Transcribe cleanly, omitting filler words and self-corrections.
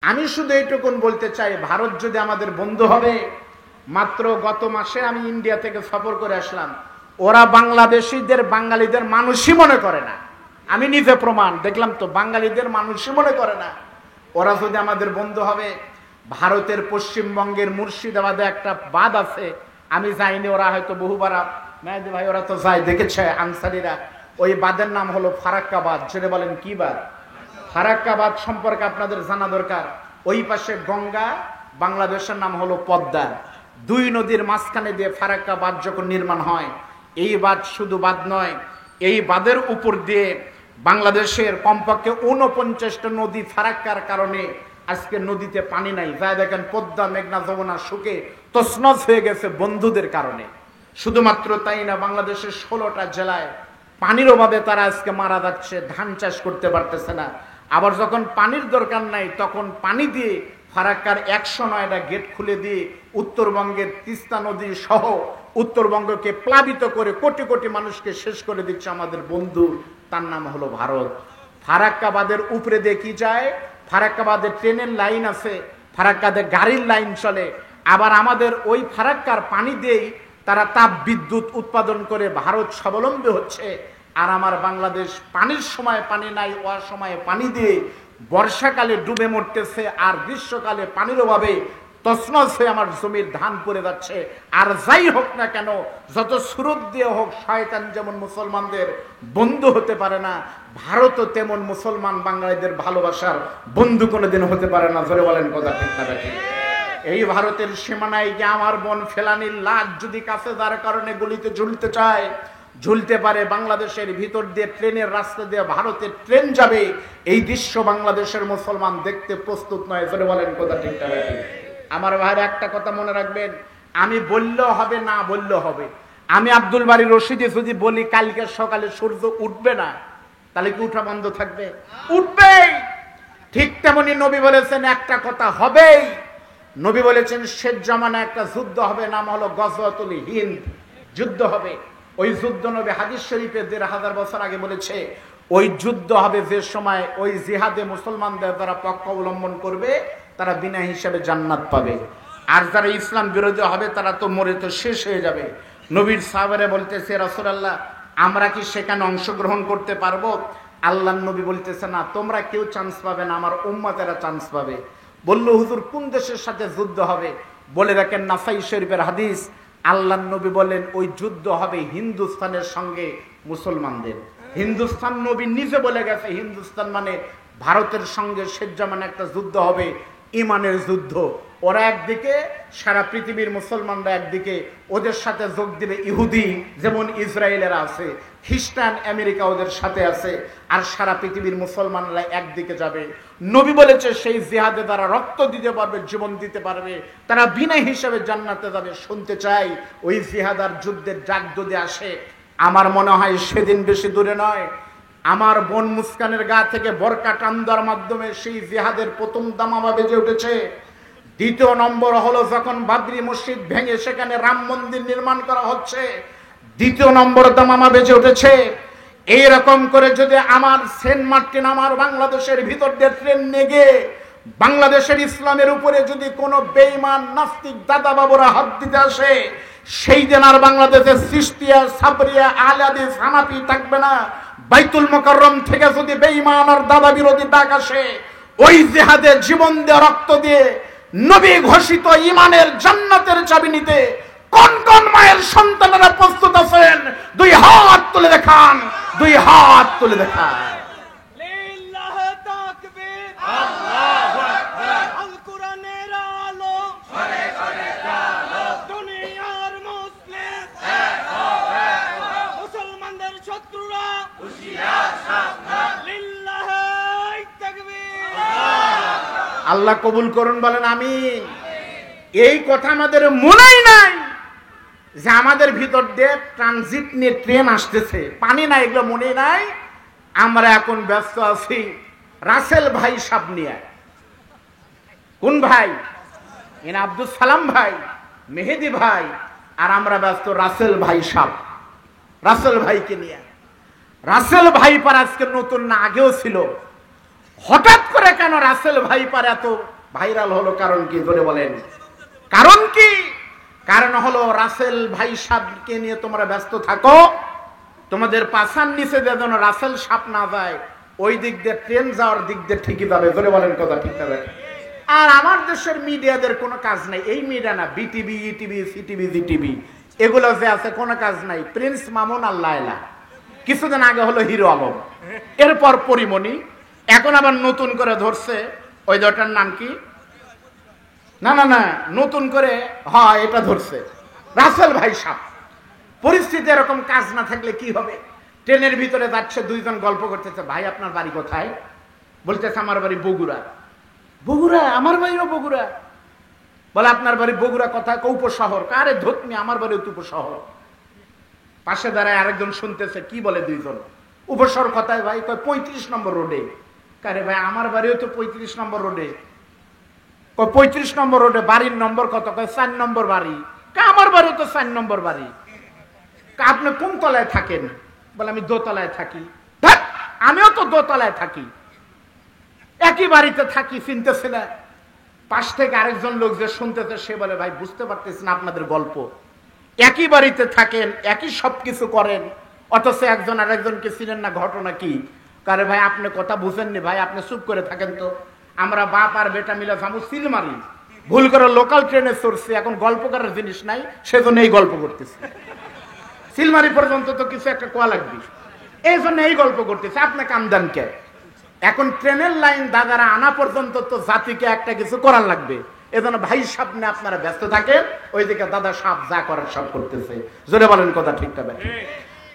আমি শুধু এইটুকুন বলতে চাই, ভারত যদি আমাদের বন্ধু হবে, মাত্র গত মাসে আমি ইন্ডিয়া থেকে সফর করে আসলাম, ওরা বাংলাদেশিদের বাঙালিদের মানুষই মনে করে না। আমি নিজে প্রমাণ দেখলাম তো, বাঙালিদের মানুষই মনে করে না। ওরা যদি আমাদের বন্ধু হবে, ভারতের পশ্চিমবঙ্গের মুর্শিদাবাদে একটা বাঁধ আছে, আমি যাইনি, ওরা হয়তো বহুবার, মেহেদি ভাই ওরা তো যায়, দেখেছে আনসারিরা। ওই বাঁধের নাম হলো ফারাক্কা বাঁধ। জেনে বলেন কি বাঁধ? ফারাক্কা বাঁধ সম্পর্কে আপনাদের জানা দরকার। ওই পাশে গঙ্গা, বাংলাদেশের নাম হলো পদ্মা। দুই নদীর মাঝখানে দিয়ে ফারাক্কা বাঁধ যখন নির্মাণ হয়, এই বাঁধ শুধু বাঁধ নয়, এই বাঁধের উপর দিয়ে বাংলাদেশের কমপক্ষে 49টা নদী ফারাক্কার কারণে আজকে নদীতে পানি নাই। যা দেখেন পদ্মা, মেঘনা, যমুনা শুকে তছনছ হয়ে গেছে বন্ধুদের কারণে। শুধুমাত্র তাই না, বাংলাদেশের 16টা জেলায় পানির অভাবে তারা আজকে মারা যাচ্ছে, ধান চাষ করতে পারতেছে না। আবার যখন পানির দরকার নাই, তখন পানি দিয়ে ফারাক্কার 109টা গেট খুলে দিয়ে উত্তরবঙ্গের তিস্তা নদী সহ উত্তরবঙ্গকে প্লাবিত করে কোটি কোটি মানুষকে শেষ করে দিচ্ছে আমাদের বন্ধু, তার নাম হলো ভারত। ফারাক্কা বাঁধের উপরে দিয়ে কি যায়? ফারাক্কা বাঁধে ট্রেনের লাইন আছে, ফারাক্কাতে গাড়ির লাইন চলে। আবার আমাদের ওই ফারাক্কার পানি দিয়েই তারা তাপ বিদ্যুৎ উৎপাদন করে ভারত স্বাবলম্বী হচ্ছে। আর আমার বাংলাদেশ পানির সময় পানি নাই, অসময়ে পানি দিয়ে বর্ষাকালে ডুবে মরতেছে, আর গ্রীষ্মকালে পানির অভাবে তছনছ হয়ে আমার জমির ধান পড়ে যাচ্ছে। আর যাই হোক না কেন, যত সুরত দিয়ে হোক, শয়তান যেমন মুসলমানদের বন্ধু হতে পারে না, ভারতও তেমন মুসলমান বাঙালিদের ভালোবাসার বন্ধু কোনোদিন হতে পারে না। ধরে বলেন কথা ঠিক না ঠিক? এই ভারতের সীমানায় গিয়ে আমার বোন ফেলানির লাশ যদি কাছে যার কারণে গুলিতে ঝুলতে চায়, ঝুলতে পারে। বাংলাদেশের ভিতর দিয়ে ট্রেনের রাস্তা দিয়ে ভারতের ট্রেন যাবে, এই দৃশ্য বাংলাদেশের মুসলমান দেখতে প্রস্তুত নয়। ধরে বলেন কথা ঠিক না ঠিক? আমার ভাইয়ের একটা কথা মনে রাখবেন, আমি বললেও হবে, না বললেও হবে। আমি আব্দুল বারী রশিদি যদি বলি কালকে সকালে সূর্য উঠবে না, তাহলে কি উঠা বন্ধ থাকবে? উঠবেই। ঠিক তেমনি নবী বলেছেন একটা কথা হবেই। নবী বলেছেন শেষ জামানা একটা যুদ্ধ হবে, নাম হলো গজওয়াতুল হিন্দ, যুদ্ধ হবে। ওই যুদ্ধ নবী হাদিস শরীফে 1500 বছর আগে বলেছে। ওই যুদ্ধ হবে যে সময় ওই জিহাদে মুসলমানদের যারা পক্ষ অবলম্বন করবে তারা বিনা হিসাবে জান্নাত পাবে, আর যারা ইসলাম বিরোধী হবে তারা তো মরে তো শেষ হয়ে যাবে। নবীর সাহাবারা বলতেছে, রাসূলুল্লাহ আমরা কি সেখানে অংশগ্রহণ করতে পারবো? আল্লাহর নবী বলতেছে, না, তোমরা কেউ চান্স পাবে না, আমার উম্মতেরা চান্স পাবে। বলল, হুজুর কোন দেশের সাথে যুদ্ধ হবে? বলে রাখেন নাসাই শরীফের হাদিস, আল্লাহর নবী বলেন ওই যুদ্ধ হবে হিন্দুস্তানের সঙ্গে মুসলমানদের। হিন্দুস্তান নবী নিজে বলে গেছে, হিন্দুস্তান মানে ভারতের সঙ্গে শেষ জামানে একটা যুদ্ধ হবে, ইমানের যুদ্ধ। ওরা একদিকে, সারা পৃথিবীর মুসলমানরা একদিকে, ওদের সাথে যোগ দিবে ইহুদি যেমন ইসরায়েলেরা আছে, খ্রিস্টান আমেরিকা ওদের সাথে আছে, আর সারা পৃথিবীর মুসলমানরা একদিকে যাবে। নবী বলেছে সেই জিহাদে তারা রক্ত দিতে পারবে, জীবন দিতে পারবে, তারা বিনা হিসাবে জান্নাতে যাবে। শুনতে চাই ওই জিহাদ আর যুদ্ধের ডাক যদি আসে, আমার মনে হয় সেদিন বেশি দূরে নয়, আমার বোন মুস্কানের গা থেকে বরকা টান দেওয়ার মাধ্যমে সেই জিহাদের প্রথম দামামা বেজে উঠেছে। দ্বিতীয় নম্বর হলো যখন বাবরি মসজিদ ভেঙে সেখানে রাম মন্দির নির্মাণ করা হচ্ছে, দ্বিতীয় নম্বর দামামা বেজে উঠেছে। এইরকম করে যদি আমার সেন্ট মার্টিন, আমার বাংলাদেশের ভিতর দিয়ে ট্রেন নেগে বাংলাদেশের ইসলামের উপরে যদি কোনো বেঈমান নাস্তিক দাদা বাবুরা হাত দিতে আসে, সেই দিন আর বাংলাদেশের চিশতিয়া, সাবরিয়া, আহলে হাদিস, হানাফি থাকবে না। বাইতুল মুকাররম থেকে যদি বেঈমান আর দাদা বিরোধী ডাক আসে, ওই জিহাদে জীবন দিয়ে রক্ত দিয়ে নবী ঘোষিত ইমানের জান্নাতের চাবি নিতে কোন কোন মায়ের সন্তানেরা প্রস্তুত আছেন? দুই হাত তুলে দেখান, দুই হাত তুলে দেখান। লিল্লাহি তাকবীর, আল্লাহু আকবার। আল কোরআনের আলো ঘরে ঘরে আলো, দুনিয়ার মুসলিম এক হও, এক হও। মুসলমানদের শত্রুরা হুঁশিয়ার সাবধান। লিল্লাহি তাকবীর। আল্লাহ কবুল করুন, বলেন আমিন। এই কথা আমাদের মনেই নাই যে আমাদের ভিতর দিয়ে ট্রানজিট নিয়ে ট্রেন আসতেছে, পানি নাই, এগুলো মনে নাই। আমরা এখন ব্যস্ত আছি রাসেল ভাই সাহেব নিয়ে। কোন ভাই? এনা আব্দুল সালাম ভাই, মেহেদি ভাই, আর আমরা ব্যস্ত রাসেল ভাই সাহেব, রাসেল ভাইকে নিয়ে। রাসেল ভাই পার আজকে নতুন না, আগেও ছিল। হঠাৎ করে কথা কেন রাসেল ভাইপার এত ভাইরাল হলো? কারণ কি জোরে বলেন? কারণ কি? কারণ হলো রাসেল ভাই সাহেবকে নিয়ে তোমরা ব্যস্ত থাকো, তোমাদের পাছার নিচে যেন রাসেল সাপ না যায়, ওই দিক দিয়ে ট্রেন যাওয়ার দিক দিয়ে ঠিকই যাবে। জোরে বলেন কথা ঠিক হবে। আর আমার দেশের মিডিয়াদের কোনো কাজ নাই, এই মিডিয়া না, বিটিভি, ইটিভি, সিটিভি, জিটিভি, এগুলো যে আছে কোনো কাজ নাই। প্রিন্স মামুন আর লায়লা, কিছুদিন আগে হলো হিরো আলম, এরপর পরিমণি, এখন আবার নতুন করে ধরছে ওই দটার নাম কি, না না না, নতুন করে হ্যাঁ এটা ধরছে রাসেল ভাই সাহেব। পরিস্থিতি এরকম, কাজ না থাকলে কি হবে? ট্রেনের ভিতরে যাচ্ছে, দুইজন গল্প করতেছে, ভাই আপনার বাড়ি কোথায়? বলতেছে আমার বাড়ি বগুড়া। বগুড়া? আমার বাড়িও বগুড়া। বলে আপনার বাড়ি বগুড়া কোথায়? উপশহর। কারে ধতমি, আমার বাড়ি উপশহর। পাশে দাঁড়ায় আরেকজন শুনতেছে, কি বলে দুইজন? উপশহর কোথায় ভাই? কয় 35 নম্বর রোডে। কারে ভাই আমার বাড়িও তো 35 নম্বর রোডে। কয় 35 নম্বর রোডে, বাড়ির নম্বর কত? কয় 4 নম্বর বাড়ি। আমার বাড়িও তো 4 নম্বর বাড়ি। আপনি কোন তলায় থাকেন? বলে আমি দোতলায় থাকি। আমিও তো দোতলায় থাকি, একই বাড়িতে থাকি, চিনতেছে না। পাশ থেকে আরেকজন লোক যে শুনতেছে সে বলে, ভাই বুঝতে পারতেছেন আপনাদের গল্প, একই বাড়িতে থাকেন, একই সবকিছু করেন, অথচ একজন আরেকজনকে চিনেন না, ঘটনা কি? কারে ভাই আপনি কথা বুঝেননি, ভাই আপনি চুপ করে থাকেন তো। আমরা বাপ আর বেটা মিলে যাবো সিলমারি, ভুল করে লোকাল ট্রেনে চড়ছি, এখন গল্প করার জিনিস নাই, সেজন্য এই গল্প করতেছি। সিলমারি পর্যন্ত তো কিছু একটা কোয়া লাগবে, এই জন্য এই গল্প করতেছে। আপনি কান্দান কে? এখন ট্রেনের লাইন দাদারা আনা পর্যন্ত তো জাতিকে একটা কিছু করার লাগবে, এজন্য ভাই সামনে আপনারা ব্যস্ত থাকেন, ওইদিকে দাদা সাপ যা করার সব করতেছে। জোরে বলেন কথা ঠিক তবে।